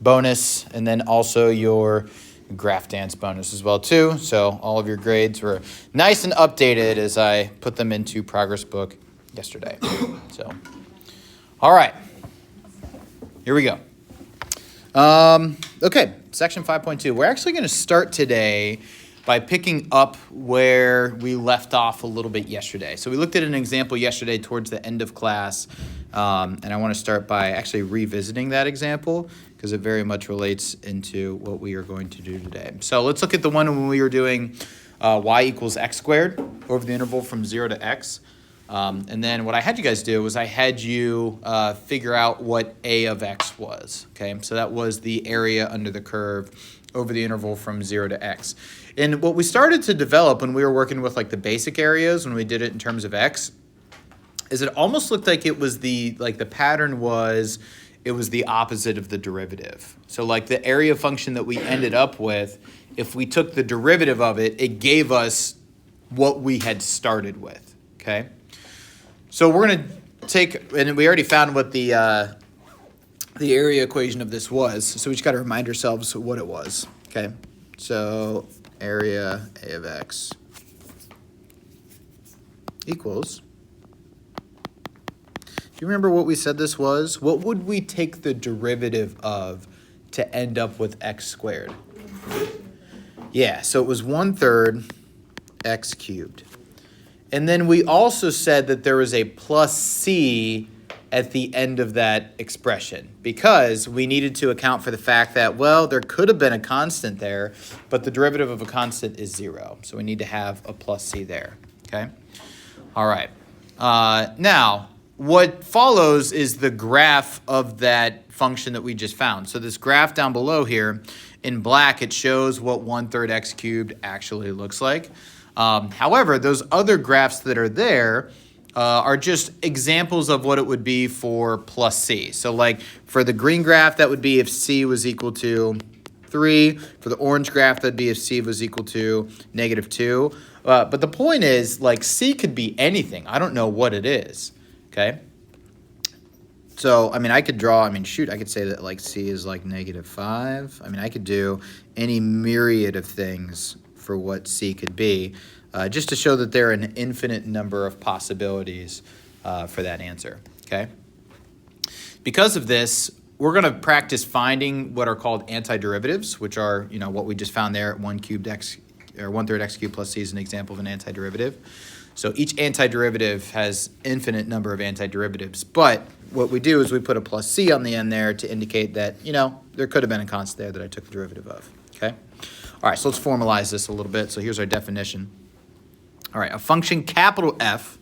bonus, and then also your graph dance bonus as well too. So all of your grades were nice and updated as I put them into Progress Book yesterday. So, all right, here we go. Okay, section 5.2. We're actually going to start today by picking up where we left off a little bit yesterday. So we looked at an example yesterday towards the end of class, and I want to start by actually revisiting that example because it very much relates into what we are going to do today. So let's look at the one when we were doing y equals x squared over the interval from 0 to x. And then what I had you guys do was I had you figure out what a of x was, okay? So that was the area under the curve over the interval from 0 to x. And what we started to develop when we were working with like the basic areas, when we did it in terms of x, is it almost looked like it was the pattern was it was the opposite of the derivative. So like the area function that we ended up with, if we took the derivative of it, it gave us what we had started with, okay? So we're going to take, and we already found what the area equation of this was, so we just got to remind ourselves what it was, okay? So area a of x equals, do you remember what we said this was? What would we take the derivative of to end up with x squared? Yeah, so it was 1/3 x cubed. And then we also said that there was a plus c at the end of that expression because we needed to account for the fact that, well, there could have been a constant there, but the derivative of a constant is 0. So we need to have a plus c there, okay? All right. Now, what follows is the graph of that function that we just found. So this graph down below here, in black, it shows what 1/3 x cubed actually looks like. However, those other graphs that are there are just examples of what it would be for plus c. So like for the green graph, that would be if c was equal to 3. For the orange graph, that'd be if c was equal to -2. But the point is, like, c could be anything. I don't know what it is, okay? So, I mean, I could draw, I could say that, like, c is, like, -5. I mean, I could do any myriad of things for what c could be, just to show that there are an infinite number of possibilities for that answer, okay? Because of this, we're going to practice finding what are called antiderivatives, which are, you know, what we just found there at 1/3 x cubed plus c is an example of an antiderivative. So each antiderivative has infinite number of antiderivatives, but what we do is we put a plus c on the end there to indicate that, you know, there could have been a constant there that I took the derivative of, okay? All right, so let's formalize this a little bit. So here's our definition. All right, a function capital F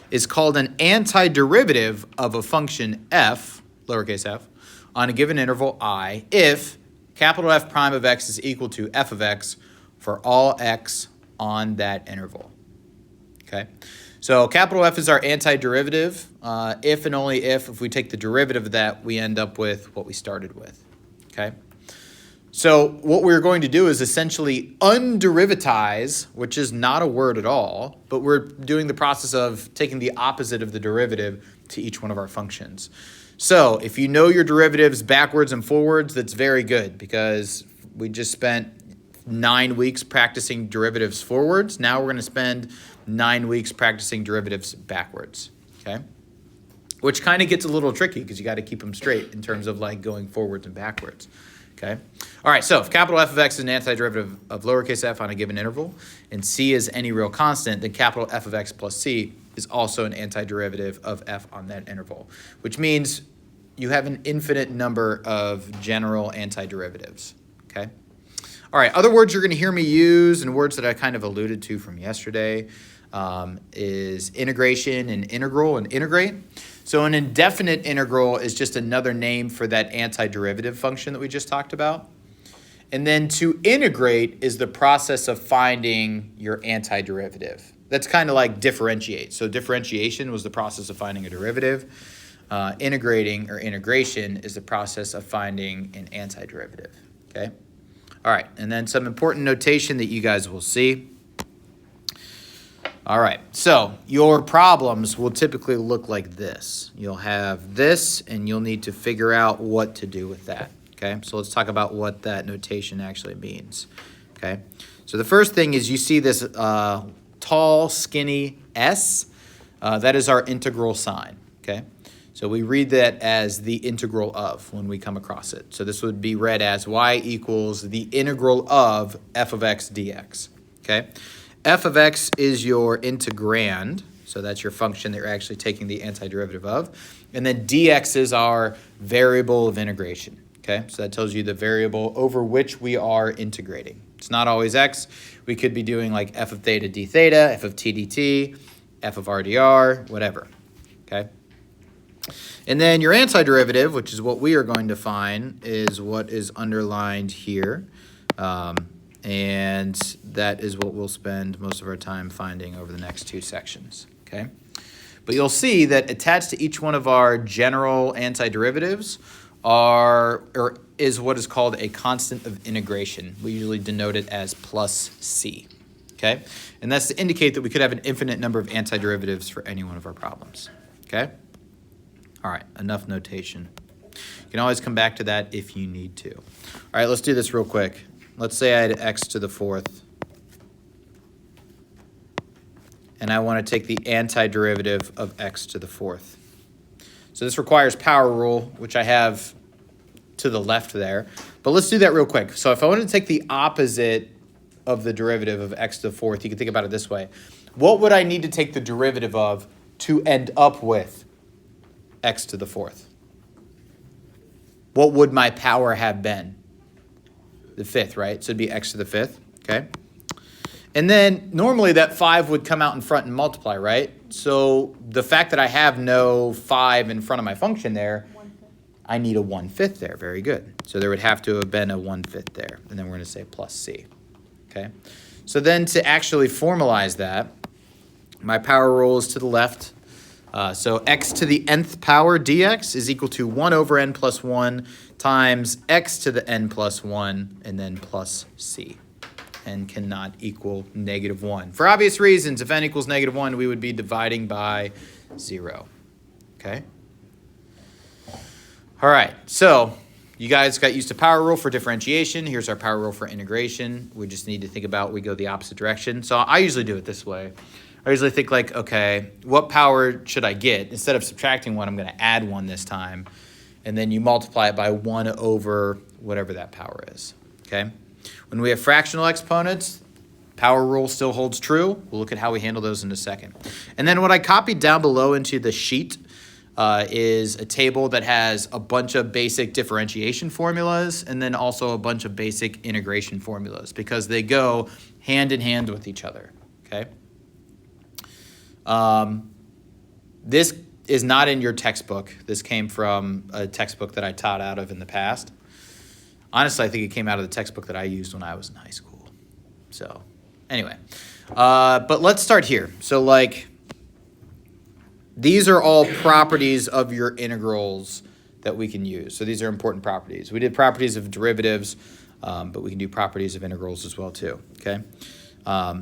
is called an antiderivative of a function f, lowercase f, on a given interval I if capital F prime of x is equal to f of x for all x on that interval. Okay, so capital F is our antiderivative. If and only if we take the derivative of that, we end up with what we started with. Okay, so what we're going to do is essentially underivatize, which is not a word at all, but we're doing the process of taking the opposite of the derivative to each one of our functions. So if you know your derivatives backwards and forwards, that's very good because we just spent 9 weeks practicing derivatives forwards. Now we're going to spend 9 weeks practicing derivatives backwards, okay? Which kind of gets a little tricky because you got to keep them straight in terms of like going forwards and backwards, okay? All right, so if capital F of x is an antiderivative of lowercase f on a given interval and c is any real constant, then capital F of x plus c is also an antiderivative of f on that interval, which means you have an infinite number of general antiderivatives, okay? All right, other words you're going to hear me use and words that I kind of alluded to from yesterday is integration and integral and integrate. So an indefinite integral is just another name for that antiderivative function that we just talked about. And then to integrate is the process of finding your antiderivative. That's kind of like differentiate. So differentiation was the process of finding a derivative. Integrating or integration is the process of finding an antiderivative, okay? All right, and then some important notation that you guys will see. All right, so your problems will typically look like this. You'll have this, and you'll need to figure out what to do with that, Okay, so let's talk about what that notation actually means. Okay, so the first thing is you see this tall, skinny s. That is our integral sign. Okay, so we read that as the integral of when we come across it. So this would be read as y equals the integral of f of x dx. Okay, f of x is your integrand. So that's your function that you're actually taking the antiderivative of. And then dx is our variable of integration. Okay, so that tells you the variable over which we are integrating. It's not always x. We could be doing like f of theta d theta, f of t dt, f of r dr, whatever. Okay. And then your antiderivative, which is what we are going to find, is what is underlined here. And that is what we'll spend most of our time finding over the next two sections. Okay. But you'll see that attached to each one of our general antiderivatives is what is called a constant of integration. We usually denote it as plus c, okay? And that's to indicate that we could have an infinite number of antiderivatives for any one of our problems, okay? All right, enough notation. You can always come back to that if you need to. All right, let's do this real quick. Let's say I had x to the fourth, and I want to take the antiderivative of x to the fourth. So this requires power rule, which I have to the left there. But let's do that real quick. So if I wanted to take the opposite of the derivative of x to the fourth, you can think about it this way. What would I need to take the derivative of to end up with x to the fourth? What would my power have been? The fifth, right? So it'd be x to the fifth, okay? And then normally that 5 would come out in front and multiply, right? So the fact that I have no 5 in front of my function there, I need a 1/5 there. Very good. So there would have to have been a 1/5 there. And then we're going to say plus c. Okay? So then to actually formalize that, my power rule is to the left. So x to the nth power dx is equal to 1 over n plus 1 times x to the n plus 1 and then plus c. N cannot equal -1. For obvious reasons, if n equals -1, we would be dividing by 0. Okay? All right, so you guys got used to power rule for differentiation. Here's our power rule for integration. We just need to think about we go the opposite direction. So I usually do it this way. I usually think like, okay, what power should I get? Instead of subtracting 1, I'm going to add 1 this time. And then you multiply it by 1 over whatever that power is. Okay? When we have fractional exponents, power rule still holds true. We'll look at how we handle those in a second. And then what I copied down below into the sheet is a table that has a bunch of basic differentiation formulas and then also a bunch of basic integration formulas because they go hand in hand with each other, okay? This is not in your textbook. This came from a textbook that I taught out of in the past. Honestly, I think it came out of the textbook that I used when I was in high school. So anyway, but let's start here. So like these are all properties of your integrals that we can use. So these are important properties. We did properties of derivatives, but we can do properties of integrals as well too, okay?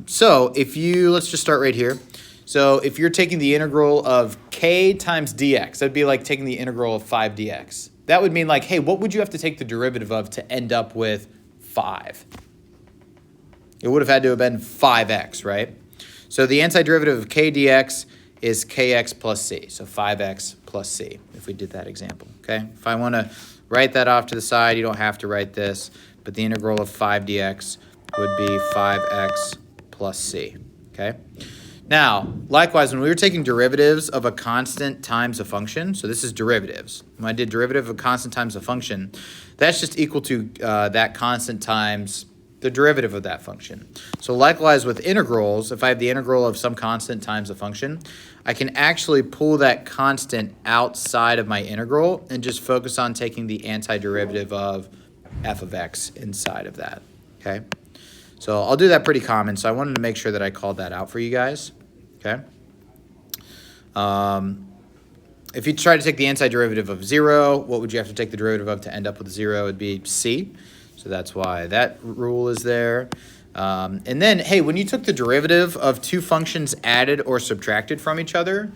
So let's just start right here. So if you're taking the integral of k times dx, that'd be like taking the integral of 5 dx. That would mean like, hey, what would you have to take the derivative of to end up with 5? It would have had to have been 5x, right? So the antiderivative of k dx is kx plus c, so 5x plus c, if we did that example, okay? If I want to write that off to the side, you don't have to write this, but the integral of 5 dx would be 5x plus c, okay? Now, likewise, when we were taking derivatives of a constant times a function, so this is derivatives. When I did derivative of a constant times a function, that's just equal to that constant times the derivative of that function. So likewise with integrals, if I have the integral of some constant times a function, I can actually pull that constant outside of my integral and just focus on taking the antiderivative of f of x inside of that, okay? So I'll do that pretty common, so I wanted to make sure that I called that out for you guys, okay? If you try to take the antiderivative of 0, what would you have to take the derivative of to end up with 0? It would be c, so that's why that rule is there. And then, hey, when you took the derivative of two functions added or subtracted from each other,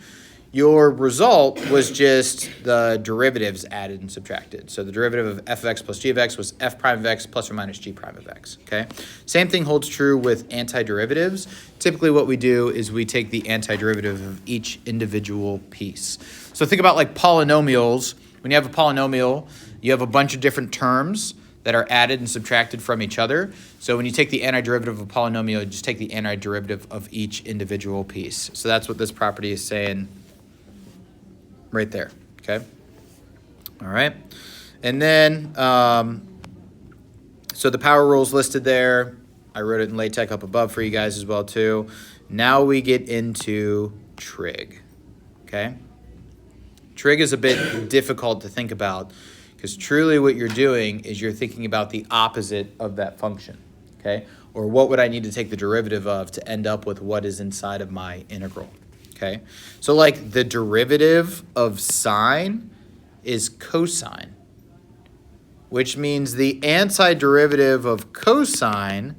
your result was just the derivatives added and subtracted. So the derivative of f of x plus g of x was f prime of x plus or minus g prime of x, okay? Same thing holds true with antiderivatives. Typically what we do is we take the antiderivative of each individual piece. So think about like polynomials. When you have a polynomial, you have a bunch of different terms that are added and subtracted from each other. So when you take the antiderivative of a polynomial, you just take the antiderivative of each individual piece. So that's what this property is saying right there, okay? All right. And then, so the power rule's listed there. I wrote it in LaTeX up above for you guys as well too. Now we get into trig, okay? Trig is a bit difficult to think about because truly what you're doing is you're thinking about the opposite of that function, okay? Or what would I need to take the derivative of to end up with what is inside of my integral, okay? So like the derivative of sine is cosine, which means the antiderivative of cosine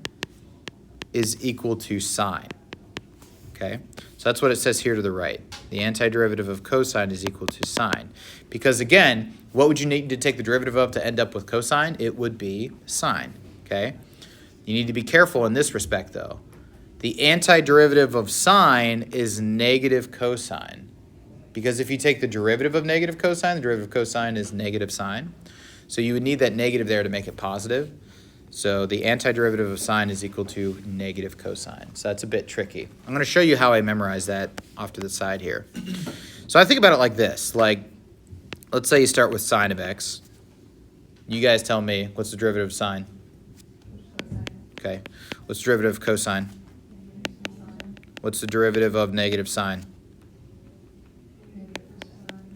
is equal to sine, okay? So that's what it says here to the right. The antiderivative of cosine is equal to sine. Because again, what would you need to take the derivative of to end up with cosine? It would be sine, okay? You need to be careful in this respect though. The antiderivative of sine is negative cosine. Because if you take the derivative of negative cosine, the derivative of cosine is negative sine. So you would need that negative there to make it positive. So the antiderivative of sine is equal to negative cosine. So that's a bit tricky. I'm going to show you how I memorize that off to the side here. So I think about it like this. Like, let's say you start with sine of x. You guys tell me, what's the derivative of sine? Okay. What's the derivative of cosine? What's the derivative of negative sine?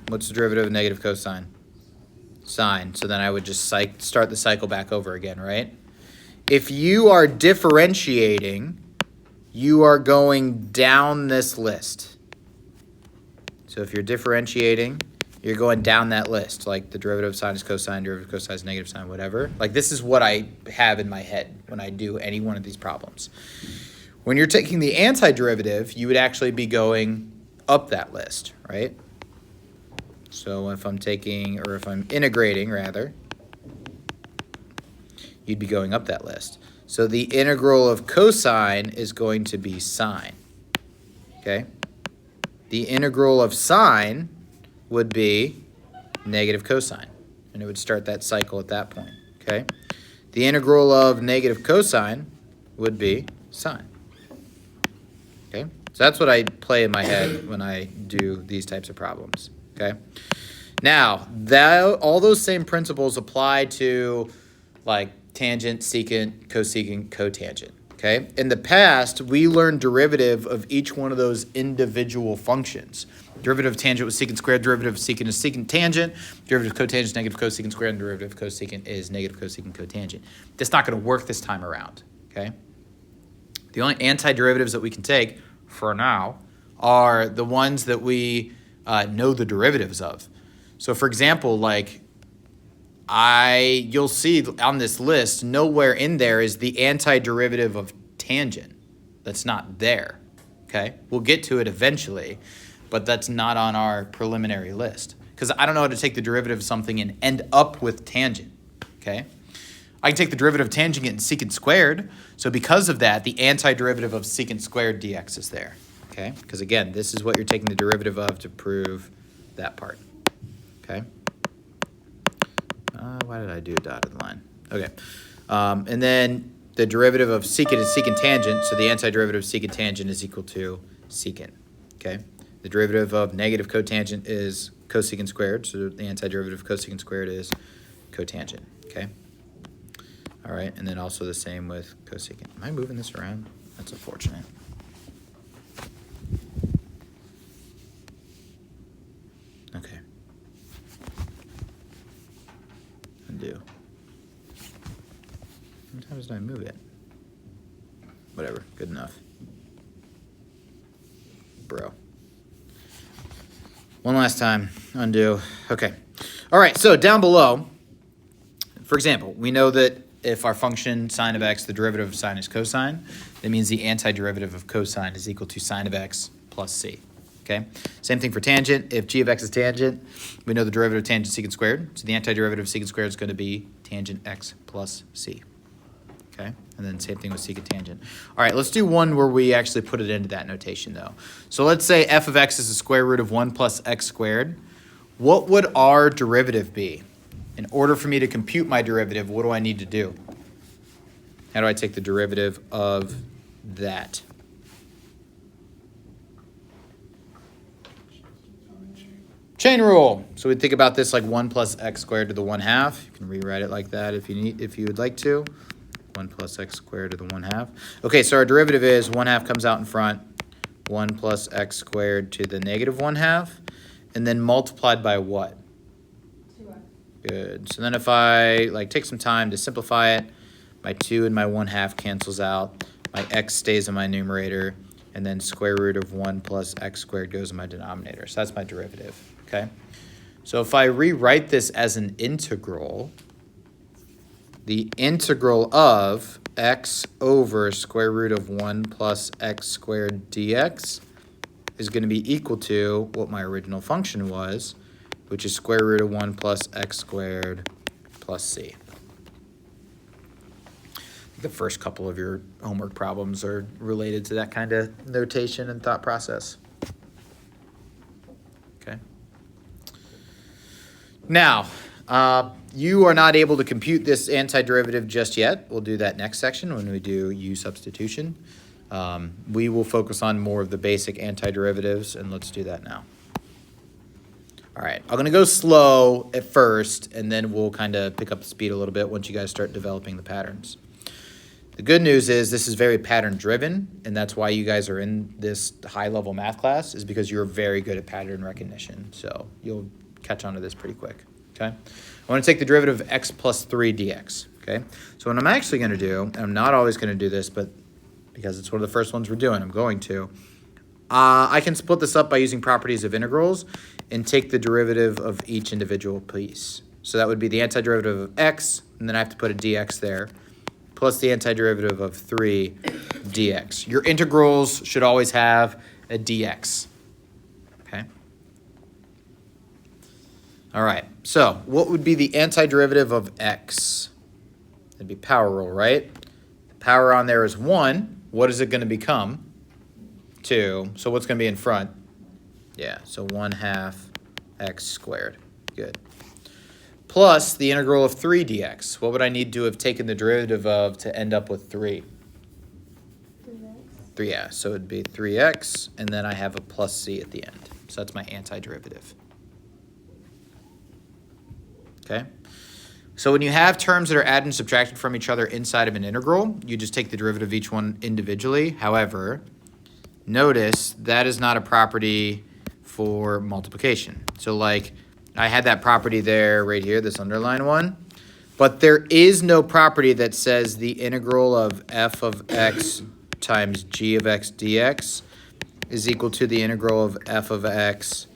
What's the derivative of negative cosine? Sine. So then I would just start the cycle back over again, right? If you are differentiating, you are going down this list. So if you're differentiating, you're going down that list, like the derivative of sine is cosine, derivative of cosine is negative sine, whatever. Like this is what I have in my head when I do any one of these problems. When you're taking the antiderivative, you would actually be going up that list, right? So if I'm taking, or if I'm integrating rather, you'd be going up that list. So the integral of cosine is going to be sine, okay? The integral of sine would be negative cosine, and it would start that cycle at that point, okay? The integral of negative cosine would be sine, okay? So that's what I play in my head when I do these types of problems, okay? Now, all those same principles apply to like tangent, secant, cosecant, cotangent, okay? In the past, we learned derivative of each one of those individual functions. Derivative of tangent was secant squared, derivative of secant is secant tangent, derivative of cotangent is negative cosecant squared, and derivative of cosecant is negative cosecant cotangent. That's not going to work this time around, okay? The only antiderivatives that we can take for now are the ones that we know the derivatives of. So for example, like you'll see on this list, nowhere in there is the antiderivative of tangent. That's not there, okay? We'll get to it eventually, but that's not on our preliminary list because I don't know how to take the derivative of something and end up with tangent, okay? I can take the derivative of tangent and secant squared, so because of that, the antiderivative of secant squared dx is there, okay? Because again, this is what you're taking the derivative of to prove that part, okay? Why did I do a dotted line? Okay. And then the derivative of secant is secant tangent, so the antiderivative of secant tangent is equal to secant, okay? The derivative of negative cotangent is cosecant squared, so the antiderivative of cosecant squared is cotangent, okay? All right, and then also the same with cosecant. Am I moving this around? That's unfortunate. Okay. Undo. Sometimes I move it. Whatever, good enough. Bro. One last time, undo. Okay. All right, so down below, for example, we know that if our function sine of x, the derivative of sine is cosine, that means the antiderivative of cosine is equal to sine of x plus c. Okay, same thing for tangent. If g of x is tangent, we know the derivative of tangent secant squared. So the antiderivative of secant squared is going to be tangent x plus c. Okay, and then same thing with secant tangent. All right, let's do one where we actually put it into that notation though. So let's say f of x is the square root of 1 plus x squared. What would our derivative be? In order for me to compute my derivative, what do I need to do? How do I take the derivative of that? Chain rule. So we think about this like 1 plus x squared to the 1/2. You can rewrite it like that if you would like to. 1 plus x squared to the 1/2. Okay, so our derivative is 1/2 comes out in front. 1 plus x squared to the negative 1/2. And then multiplied by what? 2x. Good. So then if I take some time to simplify it, my 2 and my 1/2 cancels out. My x stays in my numerator. And then square root of 1 plus x squared goes in my denominator. So that's my derivative, okay? So if I rewrite this as an integral, the integral of x over square root of 1 plus x squared dx is going to be equal to what my original function was, which is square root of 1 plus x squared plus c. The first couple of your homework problems are related to that kind of notation and thought process. Okay. Now, you are not able to compute this antiderivative just yet. We'll do that next section when we do u substitution. We will focus on more of the basic antiderivatives, and let's do that now. All right, I'm going to go slow at first, and then we'll kind of pick up the speed a little bit once you guys start developing the patterns. The good news is this is very pattern driven, and that's why you guys are in this high level math class, is because you're very good at pattern recognition. So you'll catch on to this pretty quick, okay? I want to take the derivative of x plus 3 dx, okay? So what I'm actually going to do, and I'm not always going to do this, but because it's one of the first ones we're doing, I'm going to. I can split this up by using properties of integrals and take the derivative of each individual piece. So that would be the antiderivative of x, and then I have to put a dx there, plus the antiderivative of 3 dx. Your integrals should always have a dx, okay? All right, so what would be the antiderivative of x? It'd be power rule, right? The power on there is 1. What is it going to become? 2. So what's going to be in front? Yeah, so 1/2 x squared. Good. Plus the integral of 3 dx. What would I need to have taken the derivative of to end up with 3? 3x. 3, yeah, so it'd be 3x, and then I have a plus c at the end. So that's my antiderivative. Okay? So when you have terms that are added and subtracted from each other inside of an integral, you just take the derivative of each one individually. However, notice that is not a property for multiplication. So like I had that property there right here, this underlined one, but there is no property that says the integral of f of x times g of x dx is equal to the integral of f of x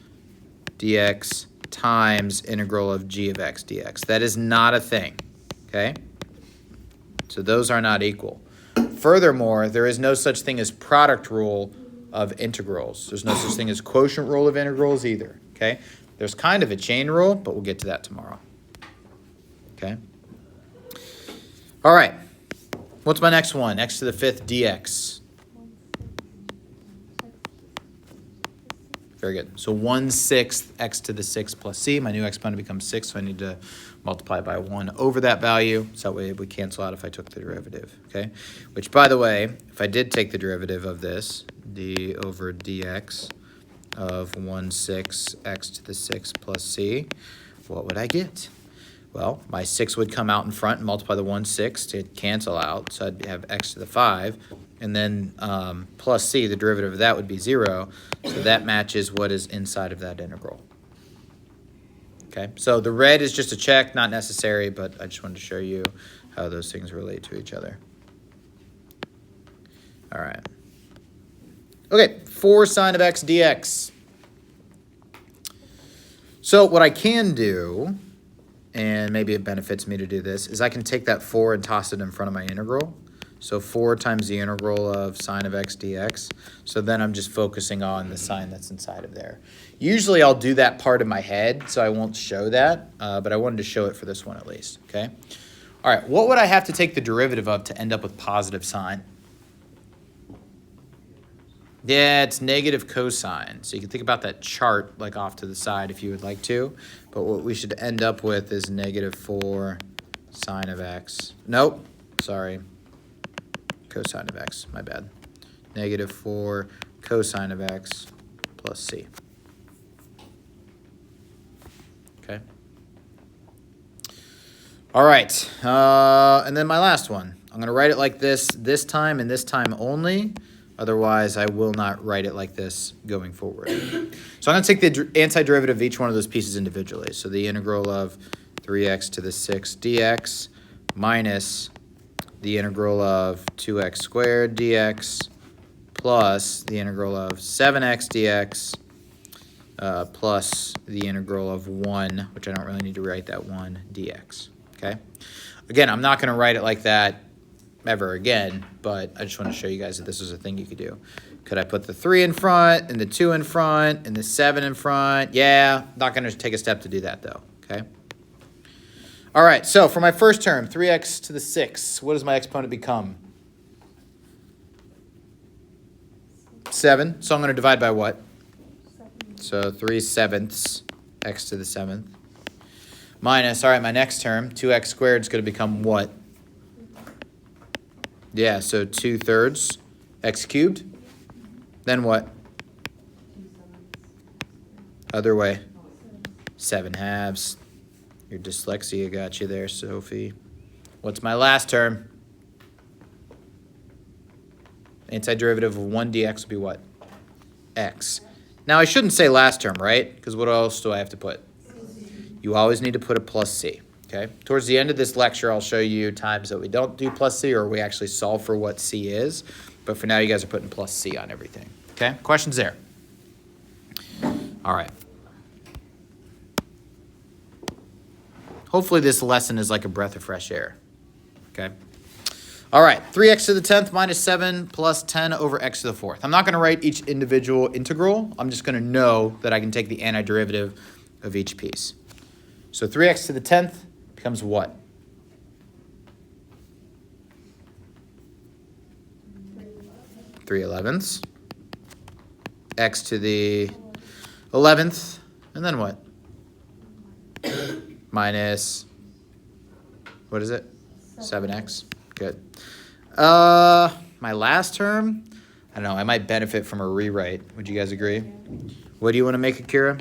dx times integral of g of x dx. That is not a thing, okay? So those are not equal. Furthermore, there is no such thing as product rule of integrals. There's no such thing as quotient rule of integrals either, okay? There's kind of a chain rule, but we'll get to that tomorrow, okay? All right, what's my next one? X to the 5th dx. Very good. So 1/6 x to the 6th plus c. My new exponent becomes 6, so I need to multiply by 1 over that value. So that way it would cancel out if I took the derivative, okay? Which, by the way, if I did take the derivative of this, d over dx of 1/6 x to the 6th plus c, what would I get? Well, my 6 would come out in front and multiply the 1/6 to cancel out. So I'd have x to the 5. And then plus c, the derivative of that would be 0. So that matches what is inside of that integral. Okay, so the red is just a check, not necessary, but I just wanted to show you how those things relate to each other. All right. Okay, 4 sine of x dx. So what I can do, and maybe it benefits me to do this, is I can take that 4 and toss it in front of my integral. So 4 times the integral of sine of x dx. So then I'm just focusing on the sign that's inside of there. Usually I'll do that part in my head, so I won't show that, but I wanted to show it for this one at least, okay? All right, what would I have to take the derivative of to end up with positive sign? Yeah, it's negative cosine. So you can think about that chart like off to the side if you would like to. But what we should end up with is negative 4 sine of x. Nope, sorry. Cosine of x, my bad. Negative 4 cosine of x plus c. Okay. All right, and then my last one. I'm going to write it like this time and this time only. Otherwise, I will not write it like this going forward. So I'm going to take the antiderivative of each one of those pieces individually. So the integral of 3x to the 6 dx minus the integral of 2x squared dx plus the integral of 7x dx plus the integral of 1, which I don't really need to write that 1 dx. Okay? Again, I'm not going to write it like that ever again, but I just want to show you guys that this is a thing you could do. Could I put the 3 in front and the 2 in front and the 7 in front? Yeah, not going to take a step to do that though, okay? All right, so for my first term, 3x to the 6, what does my exponent become? 7. So I'm going to divide by what? 7. So 3/7 x to the 7th. Minus, all right, my next term, 2x squared is going to become what? Yeah, so 2/3 x cubed. Then what? Other way. 7/2. Your dyslexia got you there, Sophie. What's my last term? Antiderivative of 1 dx will be what? X. Now, I shouldn't say last term, right? Because what else do I have to put? You always need to put a plus c. Okay. Towards the end of this lecture, I'll show you times that we don't do plus c or we actually solve for what c is. But for now, you guys are putting plus c on everything. Okay. Questions there? All right. Hopefully this lesson is like a breath of fresh air. Okay. All right. 3x to the 10th minus 7 plus 10 over x to the 4th. I'm not going to write each individual integral. I'm just going to know that I can take the antiderivative of each piece. So 3x to the 10th becomes what? 3/11. X to the 11th. And then what? Minus, what is it? 7x. Good. My last term, I don't know, I might benefit from a rewrite. Would you guys agree? What do you want to make it, Kira?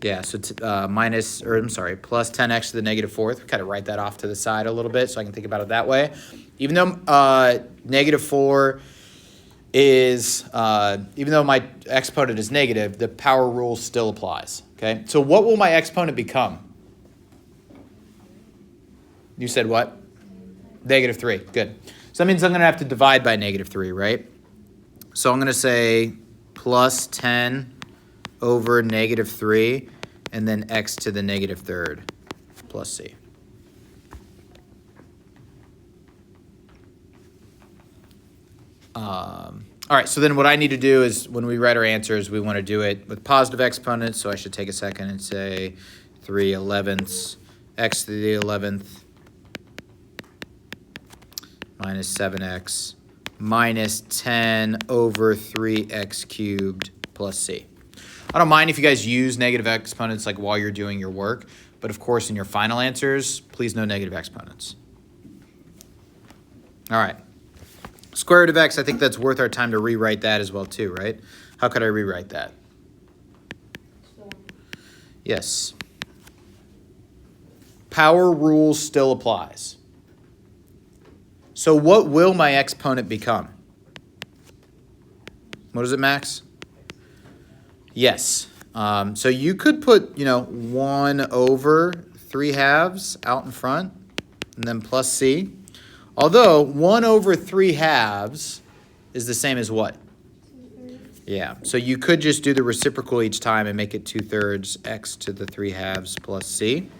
Yeah, so plus 10x to the negative 4th. We kind of write that off to the side a little bit so I can think about it that way. Even though negative 4 is, even though my exponent is negative, the power rule still applies. Okay, so what will my exponent become? You said what? Negative 3. Good. So that means I'm going to have to divide by negative 3, right? So I'm going to say plus 10 over negative 3, and then x to the negative 3rd plus c. All right, so then what I need to do is when we write our answers, we want to do it with positive exponents, so I should take a second and say 3/11 x to the 11th minus 7x minus 10 over 3x cubed plus c. I don't mind if you guys use negative exponents like while you're doing your work, but of course in your final answers, please no negative exponents. All right. Square root of x, I think that's worth our time to rewrite that as well too, right? How could I rewrite that? Yes. Power rule still applies. So what will my exponent become? What is it, Max? Yes. So you could put, 1 over 3/2 out in front and then plus c. Although 1 over 3/2 is the same as what? 2/3. Yeah, so you could just do the reciprocal each time and make it 2/3 x to the 3/2 plus c.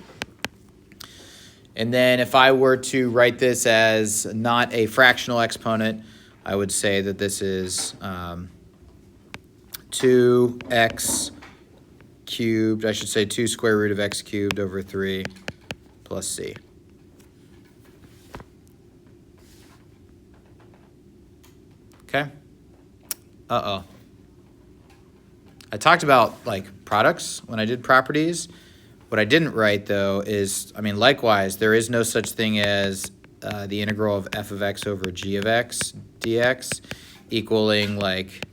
And then if I were to write this as not a fractional exponent, I would say that this is 2x cubed, I should say 2 square root of x cubed over 3 plus c. Okay? Uh-oh. I talked about like products when I did properties. What I didn't write though is, I mean, likewise, there is no such thing as the integral of f of x over g of x dx equaling like,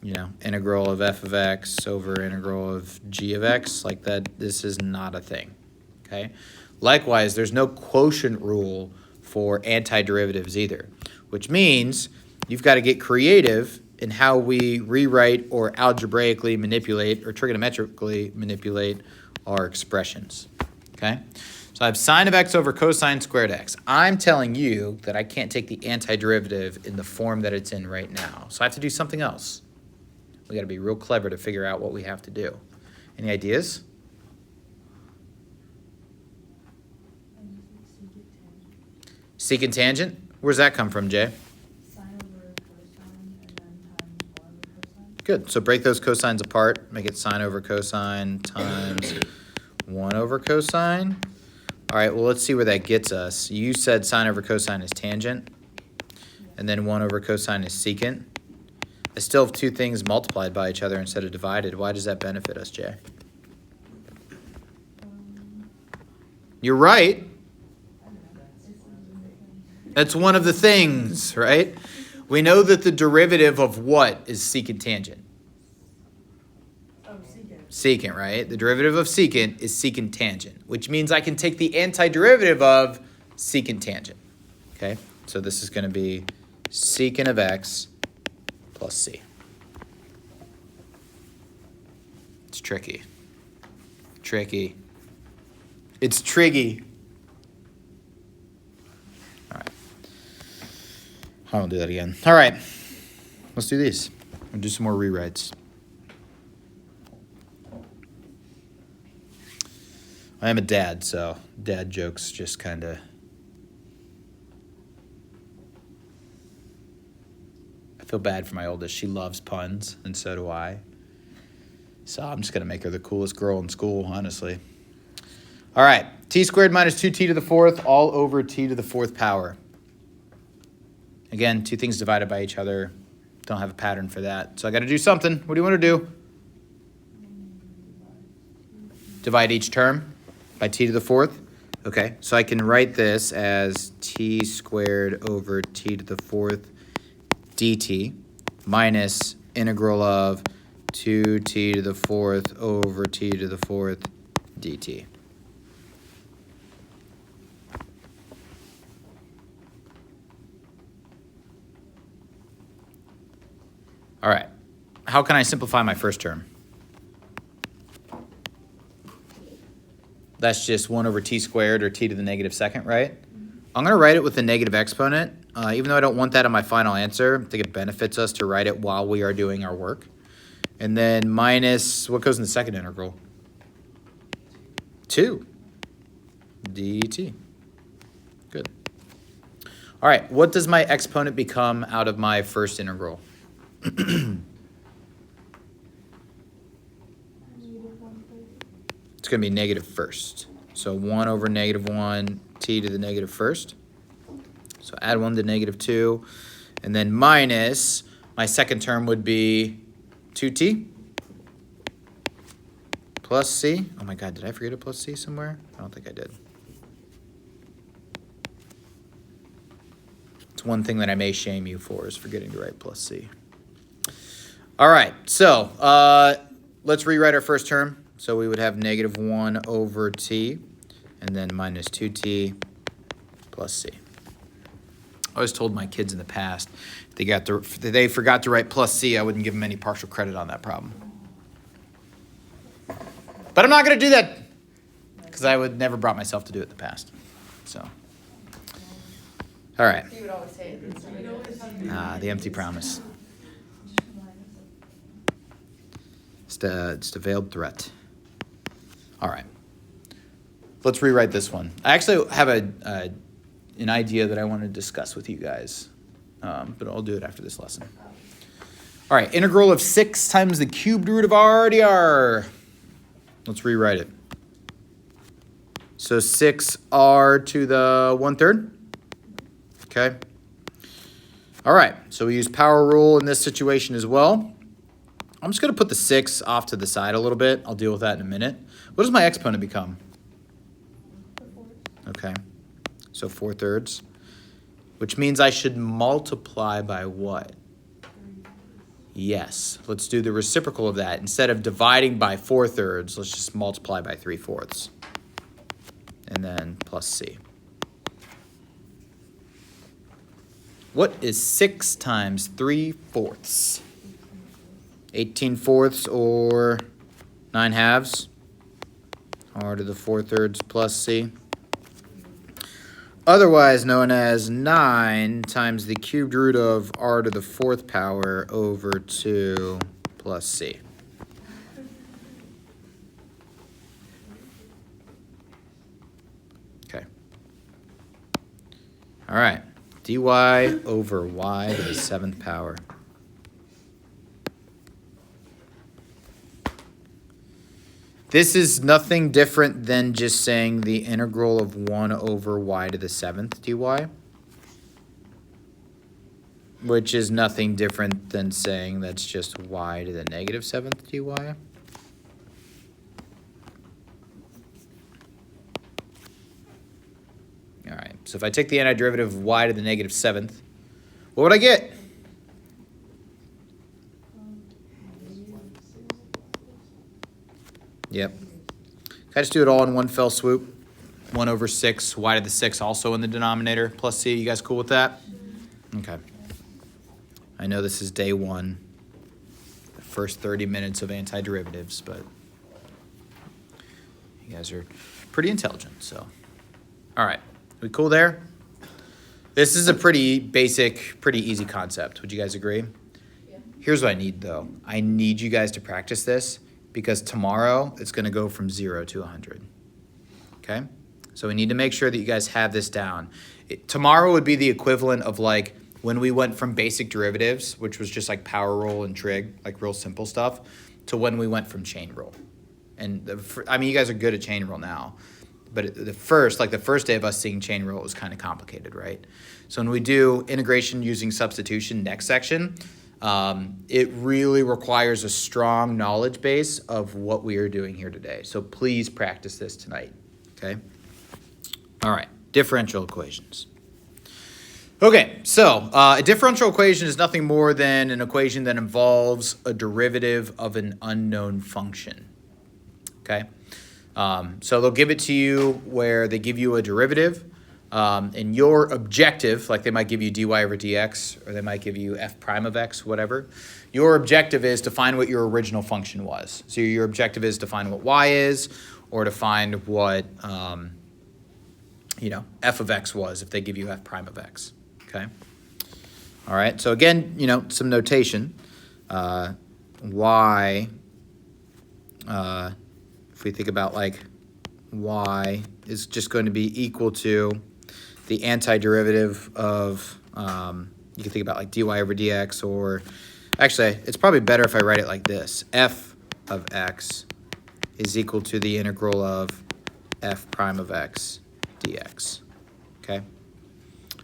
you know, integral of f of x over integral of g of x. Like that, this is not a thing, okay? Likewise, there's no quotient rule for antiderivatives either, which means you've got to get creative in how we rewrite or algebraically manipulate or trigonometrically manipulate our expressions, okay? So I have sine of x over cosine squared x. I'm telling you that I can't take the antiderivative in the form that it's in right now. So I have to do something else. We got to be real clever to figure out what we have to do. Any ideas? Secant tangent? Where's that come from, Jay? Good. So break those cosines apart. Make it sine over cosine times 1 over cosine. All right, well, let's see where that gets us. You said sine over cosine is tangent, and then 1 over cosine is secant. I still have two things multiplied by each other instead of divided. Why does that benefit us, Jay? You're right. That's one of the things, right? We know that the derivative of what is secant tangent? Secant, right? The derivative of secant is secant tangent, which means I can take the antiderivative of secant tangent. Okay? So this is going to be secant of x plus c. It's tricky. Tricky. It's triggy. All right. I won't do that again. All right. Let's do these. We'll do some more rewrites. I am a dad, so dad jokes just kind of... I feel bad for my oldest. She loves puns, and so do I. So I'm just going to make her the coolest girl in school, honestly. All right. T squared minus 2t to the fourth all over t to the fourth power. Again, two things divided by each other. Don't have a pattern for that. So I got to do something. What do you want to do? Divide each term by t to the fourth. Okay, so I can write this as t squared over t to the fourth dt minus integral of 2t to the fourth over t to the fourth dt. All right, how can I simplify my first term? That's just 1 over t squared or t to the negative second, right? I'm going to write it with a negative exponent. Even though I don't want that in my final answer, I think it benefits us to write it while we are doing our work. And then minus, what goes in the second integral? 2 dt. Good. All right, what does my exponent become out of my first integral? It's going to be negative first. So 1 over negative 1 t to the negative first. So add 1 to negative 2. And then minus, my second term would be 2t plus c. Oh my God, did I forget a plus c somewhere? I don't think I did. It's one thing that I may shame you for is forgetting to write plus c. All right, so let's rewrite our first term. So we would have negative 1 over t, and then minus 2t plus c. I always told my kids in the past, if they forgot to write plus c, I wouldn't give them any partial credit on that problem. But I'm not going to do that, because I would never brought myself to do it in the past. So, all right. You would always say it. The empty promise. It's the veiled threat. All right. let's rewrite this one. I actually have an idea that I want to discuss with you guys, but I'll do it after this lesson. All right, integral of 6 times the cubed root of r dr. Let's rewrite it. So 6r to the 1/3. Okay. All right, so we use power rule in this situation as well. I'm just going to put the 6 off to the side a little bit. I'll deal with that in a minute. What does my exponent become? Okay, so 4/3, which means I should multiply by what? Yes, let's do the reciprocal of that. Instead of dividing by 4/3, let's just multiply by 3/4. And then plus c. What is 6 times 3/4? 18/4 or 9/2? R to the 4/3 plus c. Otherwise known as 9 times the cubed root of r to the 4th power over 2 plus c. Okay. All right. dy over y to the 7th power. This is nothing different than just saying the integral of 1 over y to the 7th dy, which is nothing different than saying that's just y to the negative 7th dy. All right, so if I take the antiderivative of y to the negative 7th, what would I get? Yep. Can I just do it all in one fell swoop? 1 over 6, y to the 6 also in the denominator, plus c. You guys cool with that? Okay. I know this is day 1, the first 30 minutes of antiderivatives, but you guys are pretty intelligent, so. All right, we cool there? This is a pretty basic, pretty easy concept. Would you guys agree? Yeah. Here's what I need, though. I need you guys to practice this, because tomorrow it's going to go from 0 to 100. Okay? So we need to make sure that you guys have this down. Tomorrow would be the equivalent of like when we went from basic derivatives, which was just like power rule and trig, like real simple stuff, to when we went from chain rule. And I mean, you guys are good at chain rule now, but the first day of us seeing chain rule was kind of complicated, right? So when we do integration using substitution next section, it really requires a strong knowledge base of what we are doing here today. So please practice this tonight, okay? All right, differential equations. Okay, so a differential equation is nothing more than an equation that involves a derivative of an unknown function, okay? So they'll give it to you where they give you a derivative, and your objective, like they might give you dy over dx, or they might give you f prime of x, whatever. Your objective is to find what your original function was. So your objective is to find what y is, or to find what, f of x was if they give you f prime of x, okay? All right, so again, some notation. Y, if we think about like y is just going to be equal to the antiderivative of, you can think about like dy over dx, or actually, it's probably better if I write it like this. F of x is equal to the integral of f prime of x dx, okay?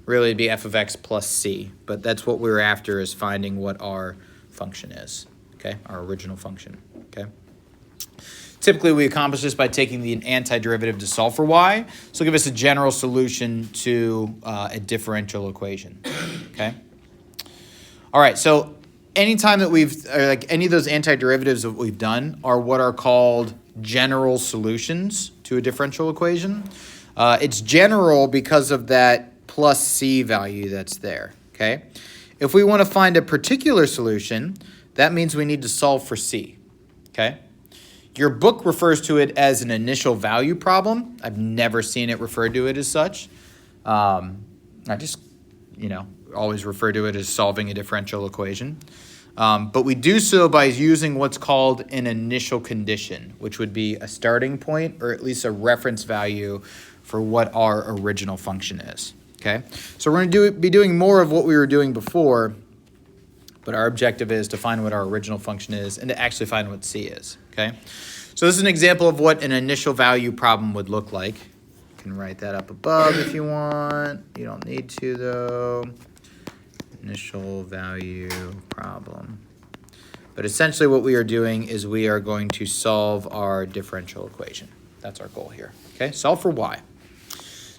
Really, it'd be f of x plus c, but that's what we're after, is finding what our function is, okay? Our original function, okay? Typically, we accomplish this by taking the antiderivative to solve for y. So give us a general solution to a differential equation, okay? All right, so anytime that any of those antiderivatives that we've done are what are called general solutions to a differential equation. It's general because of that plus c value that's there, okay? If we want to find a particular solution, that means we need to solve for c, okay? Your book refers to it as an initial value problem. I've never seen it referred to it as such. I just, always refer to it as solving a differential equation. But we do so by using what's called an initial condition, which would be a starting point or at least a reference value for what our original function is. Okay, so we're going to be doing more of what we were doing before, but our objective is to find what our original function is and to actually find what c is. Okay, so this is an example of what an initial value problem would look like. You can write that up above if you want. You don't need to though. Initial value problem. But essentially what we are doing is we are going to solve our differential equation. That's our goal here. Okay, solve for y.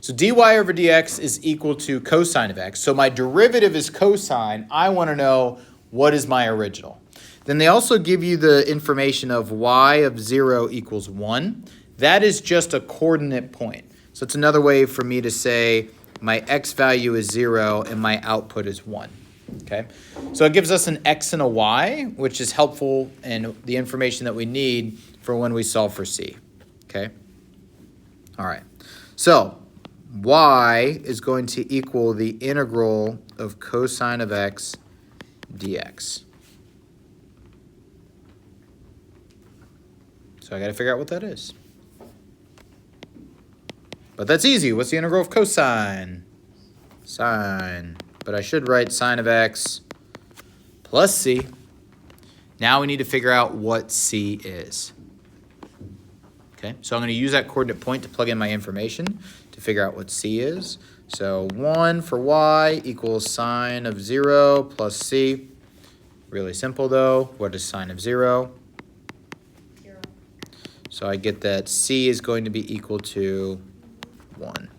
So dy over dx is equal to cosine of x. So my derivative is cosine. I want to know what is my original. Then they also give you the information of y of 0 equals 1. That is just a coordinate point. So it's another way for me to say my x value is 0 and my output is 1. Okay, so it gives us an x and a y, which is helpful and the information that we need for when we solve for c. Okay, all right, so y is going to equal the integral of cosine of x dx. So I got to figure out what that is. But that's easy. What's the integral of cosine? Sine. But I should write sine of x plus c. Now we need to figure out what c is. Okay, so I'm going to use that coordinate point to plug in my information to figure out what c is. So 1 for y equals sine of 0 plus c. Really simple though. What is sine of 0? 0. So I get that c is going to be equal to 1.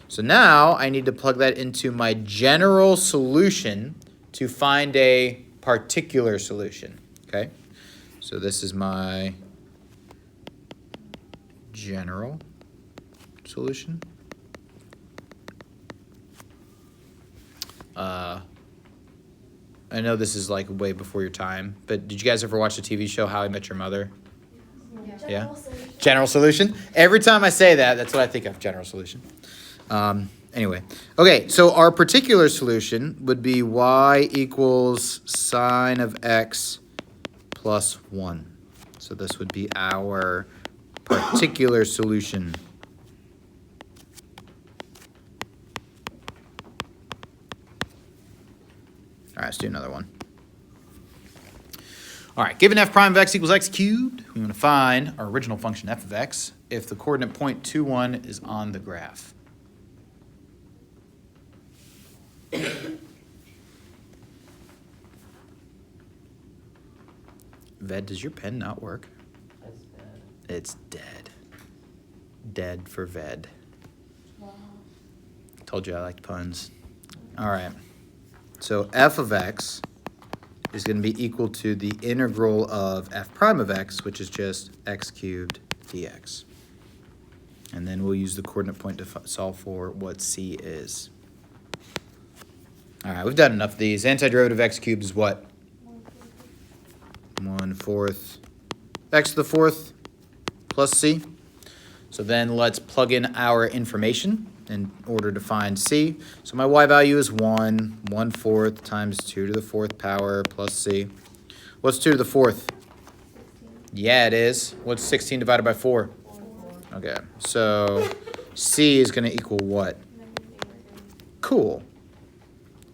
So now I need to plug that into my general solution to find a particular solution. Okay, so this is my general solution. I know this is like way before your time, but did you guys ever watch the TV show How I Met Your Mother? Yeah. General solution. Every time I say that, that's what I think of, general solution. Anyway, okay, so our particular solution would be y equals sine of x plus 1. So this would be our particular solution. All right, let's do another one. All right, given f prime of x equals x cubed, we want to find our original function f of x if the coordinate point 2, 1 is on the graph. Ved, does your pen not work? That's bad. It's dead. Dead for Ved. Wow. Told you I liked puns. All right. So f of x is going to be equal to the integral of f prime of x, which is just x cubed dx. And then we'll use the coordinate point to solve for what c is. All right, we've done enough of these. Antiderivative of x cubed is what? 1/4 x to the 4th plus c. So then let's plug in our information in order to find c. So my y value is 1. 1/4 times 2 to the 4th power plus c. What's 2 to the 4th? 16. Yeah, it is. What's 16 divided by 4? 4. Okay, so c is going to equal what? Cool.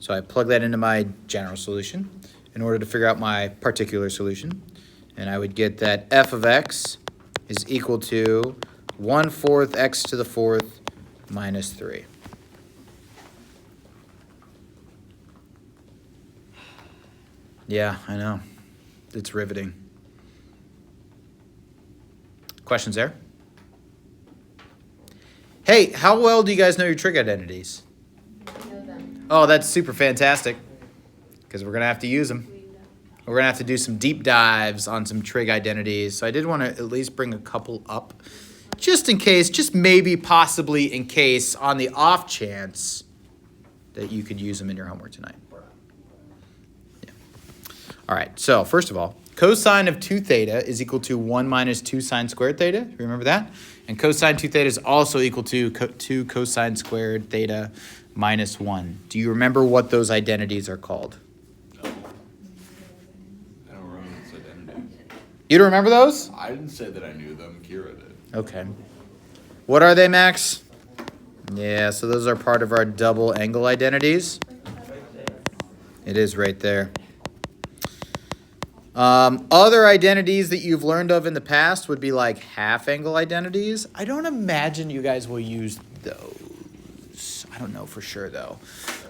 So I plug that into my general solution in order to figure out my particular solution. And I would get that f of x is equal to 1/4 x to the 4th minus 3. Yeah, I know. It's riveting. Questions there? Hey, how well do you guys know your trig identities? Know them. Oh, that's super fantastic, because we're going to have to use them. We're going to have to do some deep dives on some trig identities. So I did want to at least bring a couple up, just in case, just maybe, possibly in case, on the off chance that you could use them in your homework tonight. Yeah. All right, so first of all, cosine of 2 theta is equal to 1 minus 2 sine squared theta. Remember that? And cosine 2 theta is also equal to 2 cosine squared theta minus 1. Do you remember what those identities are called? You don't remember those? I didn't say that I knew them. Kira did. Okay. What are they, Max? Yeah, so those are part of our double angle identities. It is right there. Other identities that you've learned of in the past would be like half angle identities. I don't imagine you guys will use those. I don't know for sure though.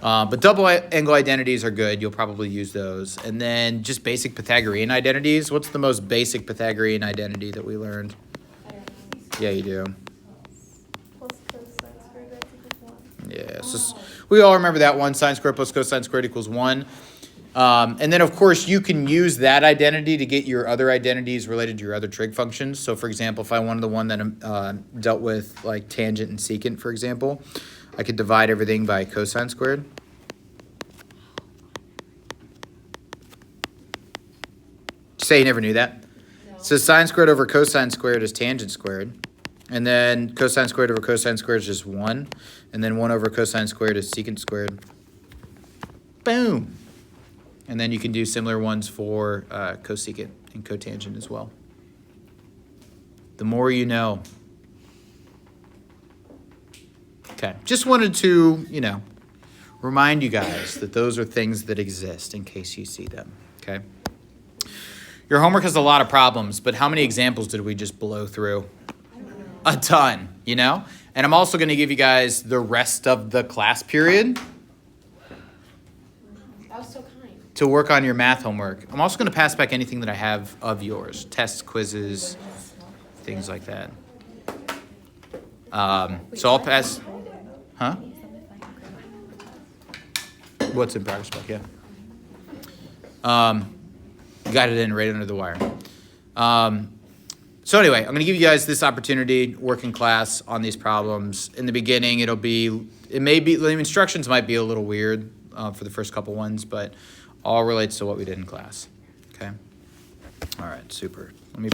But double angle identities are good. You'll probably use those. And then just basic Pythagorean identities. What's the most basic Pythagorean identity that we learned? I don't know. Yeah, you do. Plus cosine squared x equals 1. Yeah, so we all remember that one. Sine squared plus cosine squared equals 1. And then, of course, you can use that identity to get your other identities related to your other trig functions. So, for example, if I wanted the one that dealt with like tangent and secant, for example, I could divide everything by cosine squared. Say you never knew that? No. So sine squared over cosine squared is tangent squared. And then cosine squared over cosine squared is just 1. And then 1 over cosine squared is secant squared. Boom. And then you can do similar ones for cosecant and cotangent as well. The more you know. Okay, just wanted to, remind you guys that those are things that exist in case you see them, okay? Your homework has a lot of problems, but how many examples did we just blow through? A ton, And I'm also going to give you guys the rest of the class period That was so kind. to work on your math homework. I'm also going to pass back anything that I have of yours, tests, quizzes, things like that. So I'll pass. Huh? What's in progress book? Yeah. Got it in right under the wire. So anyway, I'm going to give you guys this opportunity, work in class on these problems. In the beginning, the instructions might be a little weird for the first couple ones, but all relates to what we did in class. Okay. All right. Super. Let me.